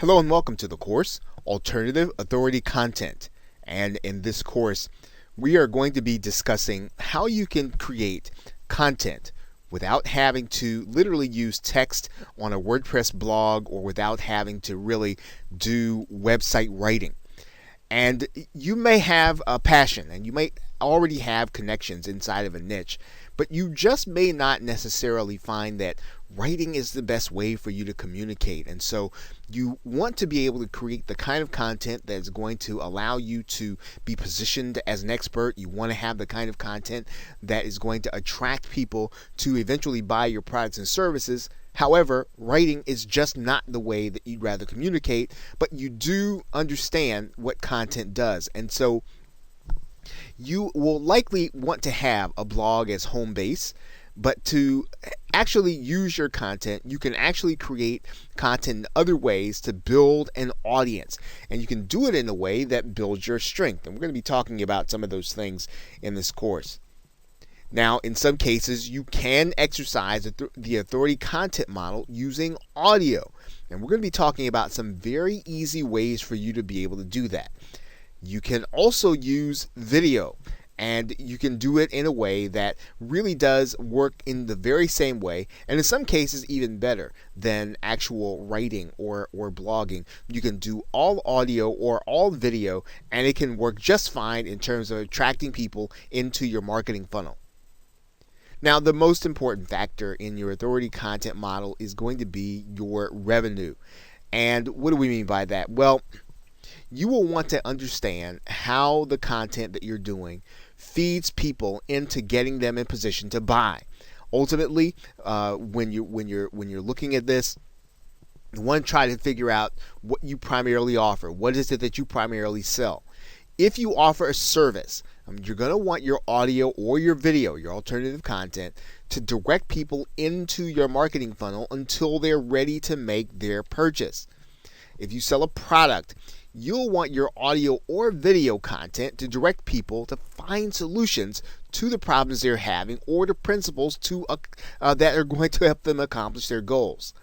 Hello and welcome to the course, Alternative Authority Content. And in this course, we are going to be discussing how you can create content without having to literally use text on a WordPress blog or without having to really do website writing. And you may have a passion and you may already have connections inside of a niche, but you just may not necessarily find that writing is the best way for you to communicate. And so you want to be able to create the kind of content that is going to allow you to be positioned as an expert. You want to have the kind of content that is going to attract people to eventually buy your products and services. However, writing is just not the way that you'd rather communicate, but you do understand what content does. And so you will likely want to have a blog as home base, but to actually use your content, you can actually create content in other ways to build an audience. And you can do it in a way that builds your strength. And we're going to be talking about some of those things in this course. Now, in some cases, you can exercise the authority content model using audio. And we're going to be talking about some very easy ways for you to be able to do that. You can also use video, and you can do it in a way that really does work in the very same way, and in some cases even better than actual writing or blogging. You can do all audio or all video, and it can work just fine in terms of attracting people into your marketing funnel. Now, the most important factor in your authority content model is going to be your revenue. And what do we mean by that? Well, you will want to understand how the content that you're doing feeds people into getting them in position to buy. Ultimately, when you're looking at this, you want to try to figure out what you primarily offer. What is it that you primarily sell? If you offer a service, you're going to want your audio or your video, your alternative content, to direct people into your marketing funnel until they're ready to make their purchase. If you sell a product, you'll want your audio or video content to direct people to find solutions to the problems they're having or the principles that are going to help them accomplish their goals.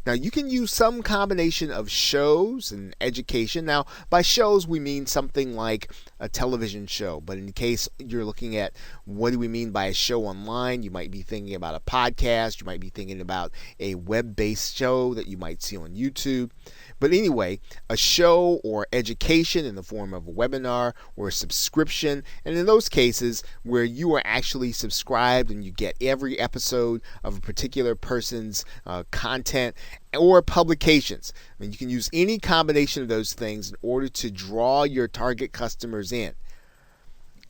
Now, you can use some combination of shows and education. Now, by shows, we mean something like a television show. But in case you're looking at what do we mean by a show online, you might be thinking about a podcast. You might be thinking about a web-based show that you might see on YouTube. But anyway, a show or education in the form of a webinar or a subscription. And in those cases where you are actually subscribed and you get every episode of a particular person's content or publications. I mean, you can use any combination of those things in order to draw your target customers in.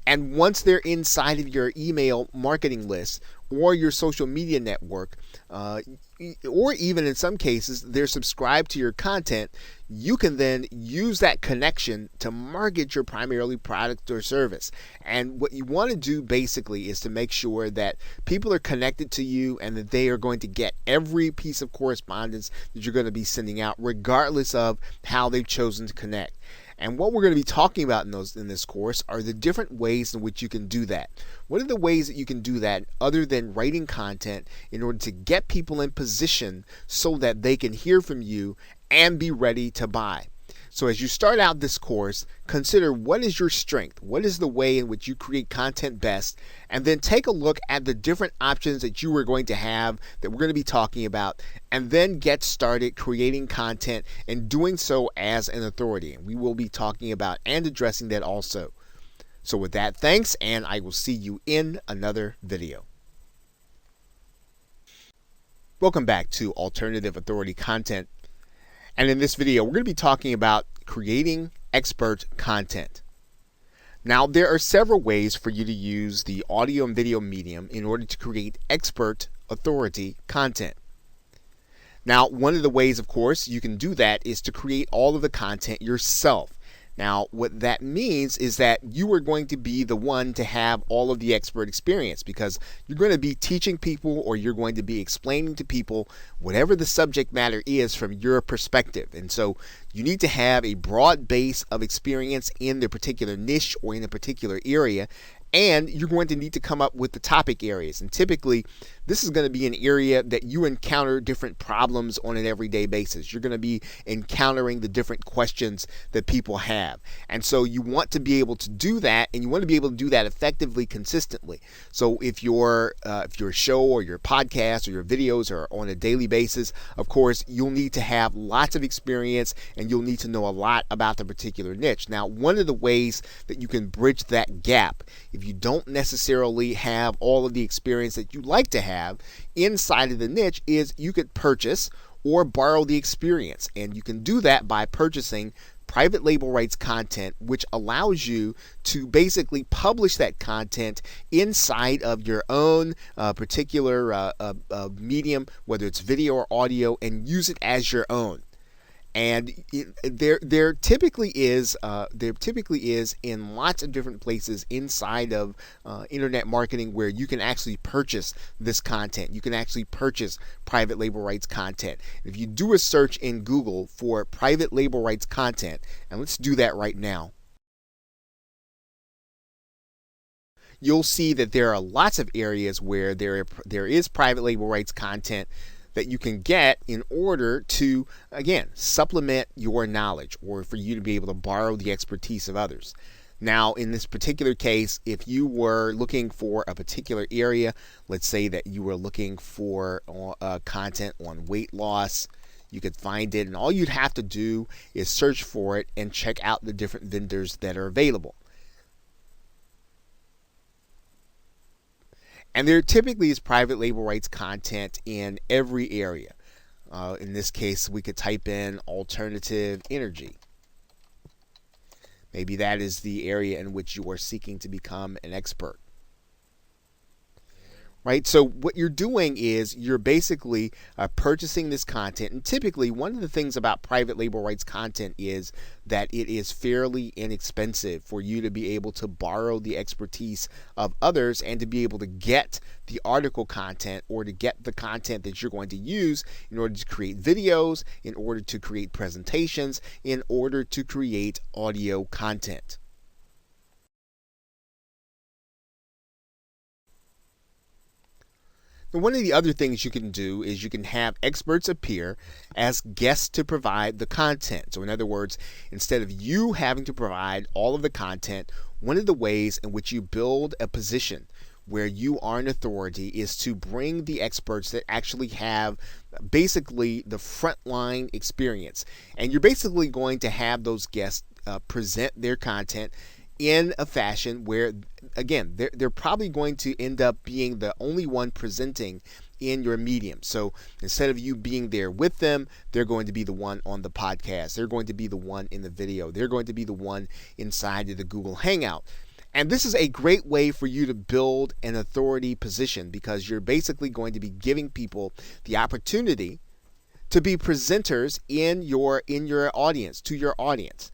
And once they're inside of your email marketing list or your social media network, or even in some cases they're subscribed to your content, you can then use that connection to market your primarily product or service. And what you want to do basically is to make sure that people are connected to you and that they are going to get every piece of correspondence that you're going to be sending out, regardless of how they've chosen to connect. And what we're going to be talking about in this course are the different ways in which you can do that. What are the ways that you can do that other than writing content in order to get people in position so that they can hear from you and be ready to buy? So as you start out this course, consider what is your strength, what is the way in which you create content best, and then take a look at the different options that you are going to have that we're going to be talking about, and then get started creating content and doing so as an authority. And we will be talking about and addressing that also. So with that, thanks, and I will see you in another video. Welcome back to Alternative Authority Content. And in this video, we're going to be talking about creating expert content. Now, there are several ways for you to use the audio and video medium in order to create expert authority content. Now, one of the ways, of course, you can do that is to create all of the content yourself. Now, what that means is that you are going to be the one to have all of the expert experience, because you're going to be teaching people or you're going to be explaining to people whatever the subject matter is from your perspective. And so you need to have a broad base of experience in the particular niche or in a particular area. And you're going to need to come up with the topic areas. And typically, this is going to be an area that you encounter different problems on an everyday basis. You're going to be encountering the different questions that people have. And so you want to be able to do that, and you want to be able to do that effectively, consistently. So if your show or your podcast or your videos are on a daily basis, of course, you'll need to have lots of experience and you'll need to know a lot about the particular niche. Now, one of the ways that you can bridge that gap, if you don't necessarily have all of the experience that you like to have inside of the niche, is you could purchase or borrow the experience. And you can do that by purchasing private label rights content, which allows you to basically publish that content inside of your own particular medium, whether it's video or audio, and use it as your own. And there typically is in lots of different places inside of internet marketing where you can actually purchase this content. You can actually purchase private label rights content. If you do a search in Google for private label rights content, and let's do that right now, you'll see that there are lots of areas where there is private label rights content that you can get in order to, again, supplement your knowledge or for you to be able to borrow the expertise of others. Now, in this particular case, if you were looking for a particular area, let's say that you were looking for content on weight loss, you could find it, and all you'd have to do is search for it and check out the different vendors that are available. And there typically is private label rights content in every area. In this case, we could type in alternative energy. Maybe that is the area in which you are seeking to become an expert. Right? So what you're doing is you're basically purchasing this content. And typically, one of the things about private label rights content is that it is fairly inexpensive for you to be able to borrow the expertise of others and to be able to get the article content or to get the content that you're going to use in order to create videos, in order to create presentations, in order to create audio content. One of the other things you can do is you can have experts appear as guests to provide the content. So in other words, instead of you having to provide all of the content, one of the ways in which you build a position where you are an authority is to bring the experts that actually have basically the frontline experience. And you're basically going to have those guests present their content in a fashion where, again, they're probably going to end up being the only one presenting in your medium. So instead of you being there with them, they're going to be the one on the podcast. They're going to be the one in the video. They're going to be the one inside of the Google Hangout. And this is a great way for you to build an authority position because you're basically going to be giving people the opportunity to be presenters in your audience, to your audience.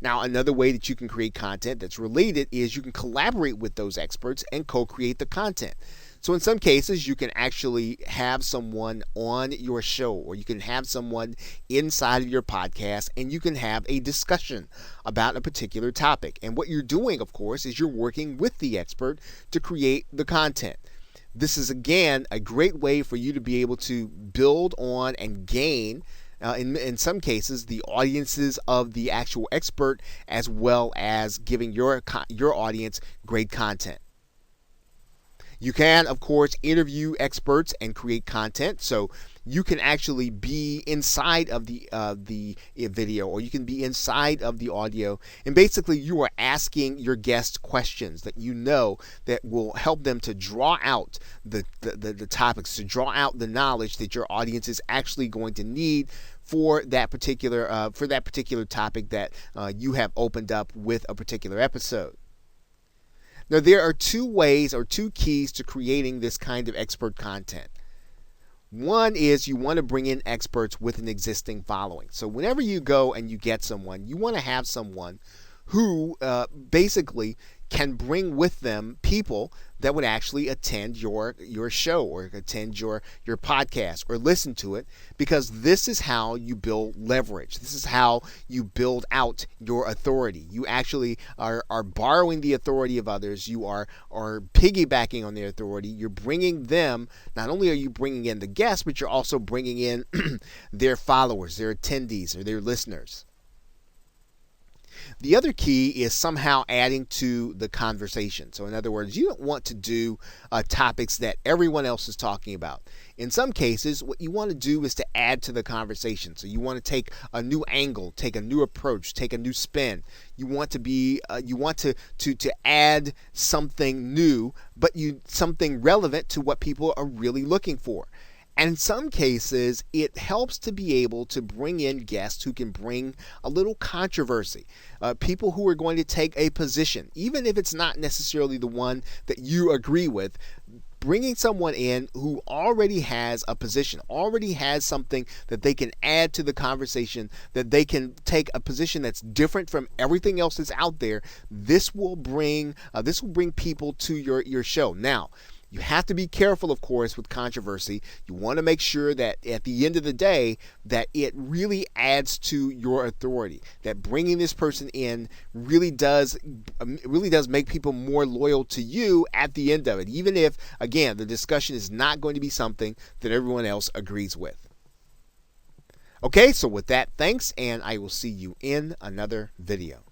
Now, another way that you can create content that's related is you can collaborate with those experts and co-create the content. So in some cases, you can actually have someone on your show or you can have someone inside of your podcast and you can have a discussion about a particular topic. And what you're doing, of course, is you're working with the expert to create the content. This is, again, a great way for you to be able to build on and gain in some cases, the audiences of the actual expert, as well as giving your audience great content. You can, of course, interview experts and create content. So you can actually be inside of the video, or you can be inside of the audio, and basically you are asking your guests questions that you know that will help them to draw out the topics, to draw out the knowledge that your audience is actually going to need for that particular topic that you have opened up with a particular episode. Now, there are two ways or two keys to creating this kind of expert content. One is you want to bring in experts with an existing following. So whenever you go and you get someone, you want to have someone who basically can bring with them people that would actually attend your show or attend your podcast or listen to it, because this is how you build leverage. This is how you build out your authority. You actually are borrowing the authority of others. You are piggybacking on their authority. You're bringing them, not only are you bringing in the guests, but you're also bringing in their followers, their attendees, or their listeners. The other key is somehow adding to the conversation. So in other words, you don't want to do topics that everyone else is talking about. In some cases, what you want to do is to add to the conversation. So you want to take a new angle, take a new approach, take a new spin. You want to be, you want to add something new, but something relevant to what people are really looking for. And in some cases, it helps to be able to bring in guests who can bring a little controversy, people who are going to take a position, even if it's not necessarily the one that you agree with. Bringing someone in who already has a position, already has something that they can add to the conversation, that they can take a position that's different from everything else that's out there. This will bring people to your show. Now, you have to be careful, of course, with controversy. You want to make sure that at the end of the day, that it really adds to your authority. That bringing this person in really does make people more loyal to you at the end of it, even if, again, the discussion is not going to be something that everyone else agrees with. Okay, so with that, thanks, and I will see you in another video.